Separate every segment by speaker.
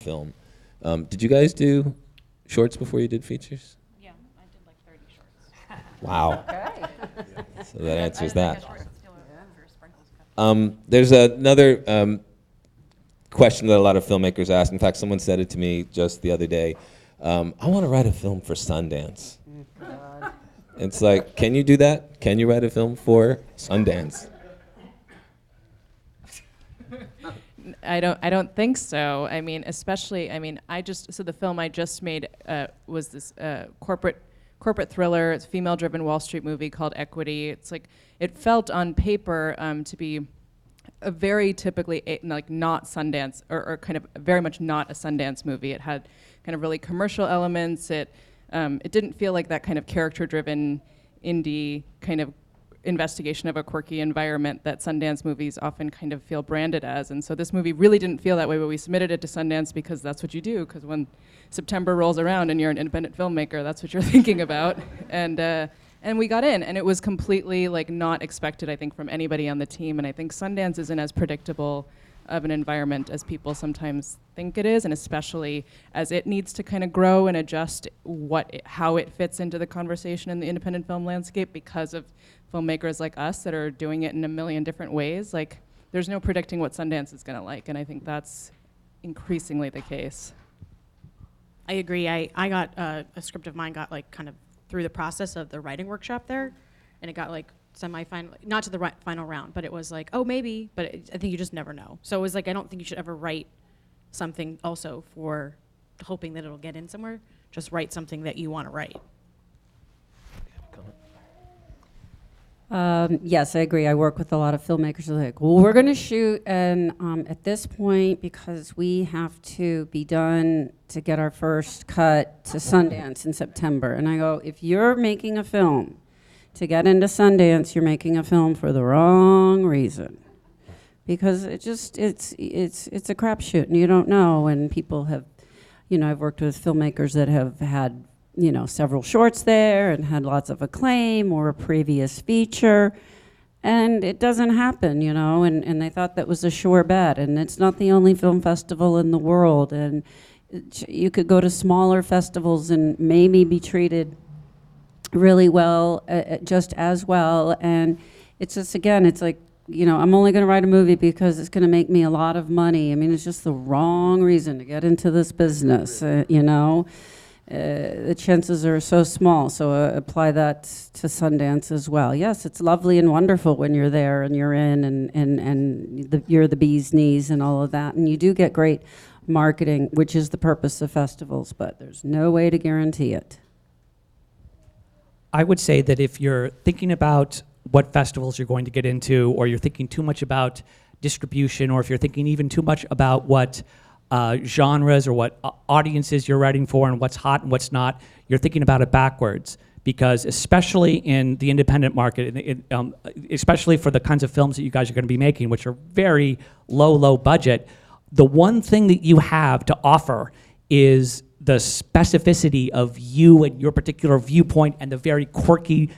Speaker 1: film. Did you guys do shorts before you did features?
Speaker 2: Yeah, I did like 30 shorts.
Speaker 1: Wow.
Speaker 3: Okay.
Speaker 1: So that answers that.
Speaker 2: Yeah.
Speaker 1: There's another question that a lot of filmmakers ask. In fact, someone said it to me just the other day. I want to write a film for Sundance.
Speaker 3: God.
Speaker 1: It's like, can you do that? Can you write a film for Sundance?
Speaker 2: I don't think so. I mean, especially, so the film I just made was this corporate thriller. It's a female-driven Wall Street movie called Equity. It's like, it felt on paper to be a very typically not Sundance, or kind of very much not a Sundance movie. It had kind of really commercial elements. It didn't feel like that kind of character-driven indie kind of investigation of a quirky environment that Sundance movies often kind of feel branded as. And so this movie really didn't feel that way, but we submitted it to Sundance because that's what you do, because when September rolls around and you're an independent filmmaker, that's what you're thinking about. And we got in, and it was completely not expected, I think, from anybody on the team. And I think Sundance isn't as predictable of an environment as people sometimes think it is, and especially as it needs to kind of grow and adjust how it fits into the conversation in the independent film landscape because of filmmakers like us that are doing it in a million different ways. There's no predicting what Sundance is going to like, and I think that's increasingly the case.
Speaker 4: I agree. I got a script of mine got kind of through the process of the writing workshop there, and it got semi-final, not to the final round, but it was oh, maybe, but I think you just never know. So it was I don't think you should ever write something also for hoping that it'll get in somewhere. Just write something that you want to write.
Speaker 3: Yes, I agree. I work with a lot of filmmakers who are well, we're going to shoot, and at this point, because we have to be done to get our first cut to Sundance in September. And I go, if you're making a film to get into Sundance, you're making a film for the wrong reason, because it's a crapshoot, and you don't know. And people have, I've worked with filmmakers that have had several shorts there and had lots of acclaim or a previous feature, and it doesn't happen, and they thought that was a sure bet. And it's not the only film festival in the world, and you could go to smaller festivals and maybe be treated really well, just as well. And it's just, again, it's I'm only going to write a movie because it's going to make me a lot of money. I mean, it's just the wrong reason to get into this business, the chances are so small. So apply that to Sundance as well. Yes, it's lovely and wonderful when you're there and you're in, and you're the bee's knees and all of that. And you do get great marketing, which is the purpose of festivals, but there's no way to guarantee it.
Speaker 5: I would say that if you're thinking about what festivals you're going to get into, or you're thinking too much about distribution, or if you're thinking even too much about what genres or what audiences you're writing for and what's hot and what's not, you're thinking about it backwards. Because especially in the independent market, especially for the kinds of films that you guys are going to be making, which are very low budget, the one thing that you have to offer is the specificity of you and your particular viewpoint and the very quirky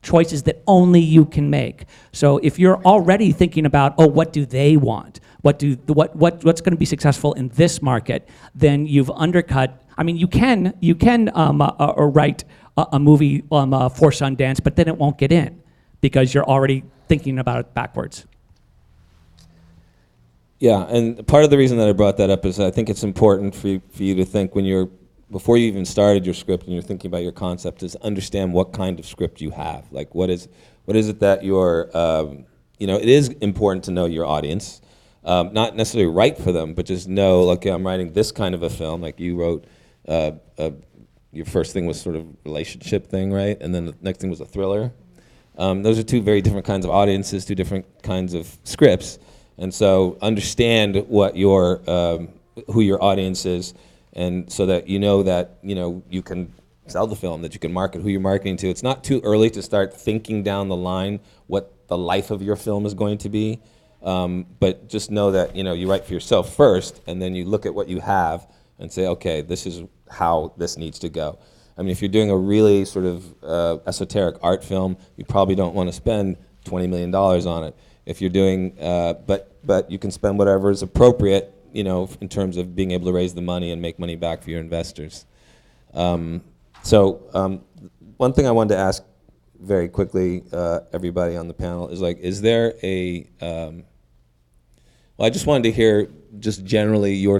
Speaker 5: choices that only you can make. So if you're already thinking about, what do they want? What's going to be successful in this market? Then you've undercut. I mean, you can write a movie for Sundance, but then it won't get in because you're already thinking about it backwards.
Speaker 1: Yeah, and part of the reason that I brought that up is I think it's important for you to think before you even started your script and you're thinking about your concept, is understand what kind of script you have. Like, what is it that you're, it is important to know your audience. Not necessarily write for them, but just know, okay, I'm writing this kind of a film. Like you wrote, your first thing was sort of relationship thing, right? And then the next thing was a thriller. Those are two very different kinds of audiences, two different kinds of scripts. And so understand what who your audience is, and so that you can sell the film, that you can market who you're marketing to. It's not too early to start thinking down the line what the life of your film is going to be. But just know that you write for yourself first, and then you look at what you have and say, okay, this is how this needs to go. I mean, if you're doing a really sort of esoteric art film, you probably don't want to spend $20 million on it. If you're doing, but you can spend whatever is appropriate you know, in terms of being able to raise the money and make money back for your investors. One thing I wanted to ask very quickly, everybody on the panel, is like, is there a, well, I just wanted to hear just generally your